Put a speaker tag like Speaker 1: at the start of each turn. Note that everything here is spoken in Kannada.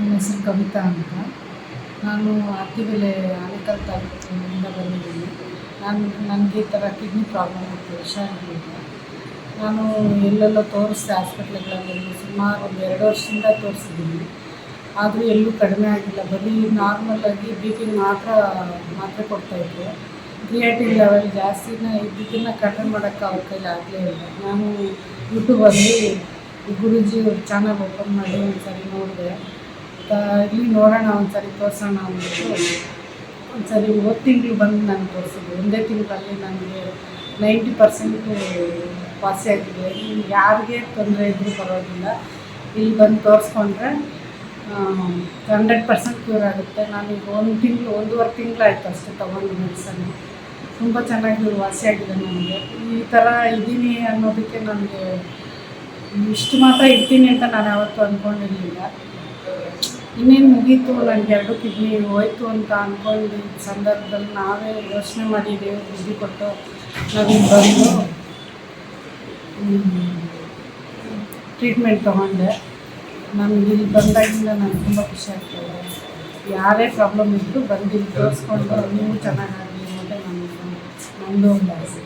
Speaker 1: ನನ್ನ ಹೆಸರು ಕವಿತಾ ಅಂತ. ನಾನು ಅತ್ತಿಬೆಲೆ ಆನೇಕಲ್ ತಾಲೂಕಿನಿಂದ ಬಂದಿದ್ದೀನಿ. ನನಗೆ ಈ ಥರ ಕಿಡ್ನಿ ಪ್ರಾಬ್ಲಮ್ ಇತ್ತು, ಹುಷಾರಿರಲಿಲ್ಲ. ನಾನು ಎಲ್ಲೆಲ್ಲೋ ತೋರಿಸಿದೆ ಹಾಸ್ಪಿಟ್ಲ್ಗಳಲ್ಲಿ, ಸುಮಾರು ಒಂದು 2 ವರ್ಷದಿಂದ ತೋರಿಸಿದ್ದೀನಿ. ಆದರೂ ಎಲ್ಲೂ ಕಡಿಮೆ ಆಗಿಲ್ಲ. ಬರೀ ನಾರ್ಮಲಾಗಿ ಬಿ ಪಿ ಮಾತ್ರೆ ಕೊಡ್ತಾಯಿದ್ರು. ಕ್ರಿಯಾಟಿನ್ ಲೆವೆಲ್ ಜಾಸ್ತಿನೇ ಇದ್ದಿದ್ದನ್ನು ಕಡಿಮೆ ಮಾಡೋಕ್ಕೆ ಅವ್ರ ಕೈಲಿ ಆಗಲೇ ಇಲ್ಲ. ನಾನು ಯೂಟ್ಯೂಬಲ್ಲಿ ಗುರೂಜಿ ಅವ್ರ ಚಾನಲ್ ಓಪನ್ ಮಾಡಿ ಒಂದು ಸರಿ ನೋಡಿದೆ. ಇಲ್ಲಿ ನೋಡೋಣ, ಒಂದು ಸರಿ ತೋರಿಸೋಣ ಅಂದ್ಬಿಟ್ಟು ಒಂದು ಸರಿ ಹೋದ ತಿಂಗಳು ಬಂದು ನಾನು ತೋರಿಸಿದ್ದೆ. ಒಂದೇ ತಿಂಗಳಲ್ಲಿ ನನಗೆ 90% ವಾಸಿಯಾಗಿದೆ. ಯಾರಿಗೆ ತೊಂದರೆ ಇದ್ದರೂ ಪರವಾಗಿಲ್ಲ, ಇಲ್ಲಿ ಬಂದು ತೋರಿಸ್ಕೊಂಡ್ರೆ 100% ಕ್ಯೂರ್ ಆಗುತ್ತೆ. ನಾನೀಗ 1.5 ತಿಂಗಳಾಯ್ತು ಅಷ್ಟೇ ತೊಗೊಂಡು ಮೆಡಿಸನ್ನು. ತುಂಬ ಚೆನ್ನಾಗಿ ವಾಸಿಯಾಗಿದೆ ನನಗೆ. ಈ ಥರ ಇದ್ದೀನಿ ಅನ್ನೋದಕ್ಕೆ ನನಗೆ ಇಷ್ಟು ಮಾತ್ರ ಇರ್ತೀನಿ ಅಂತ ನಾನು ಯಾವತ್ತೂ ಅಂದ್ಕೊಂಡಿರಲಿಲ್ಲ. ಇನ್ನೇನು ಮುಗೀತು, ನನಗೆ 2 ಕಿಡ್ನಿ ಹೋಯ್ತು ಅಂತ ಅಂದ್ಕೊಂಡು ಸಂದರ್ಭದಲ್ಲಿ ನಾವೇ ಯೋಚನೆ ಮಾಡಿ ದೇವ್ರು ಬುದ್ಧಿ ಕೊಟ್ಟು ನಾವಿಲ್ಲಿ ಬಂದು ಟ್ರೀಟ್ಮೆಂಟ್ ತೊಗೊಂಡೆ. ನನಗೆ ಇಲ್ಲಿ ಬಂದಾಗಿಂದ ನನಗೆ ತುಂಬ ಖುಷಿ ಆಗ್ತಾಯಿದೆ. ಯಾರೇ ಪ್ರಾಬ್ಲಮ್ ಇದ್ದರೂ ಬಂದು ಇಲ್ಲಿ ತೋರಿಸ್ಕೊಂಡು ನೀವು ಚೆನ್ನಾಗಾಗಲಿ ಅನ್ನೋದೇ ನನ್ನದು ಒಂದು ಆಸೆ.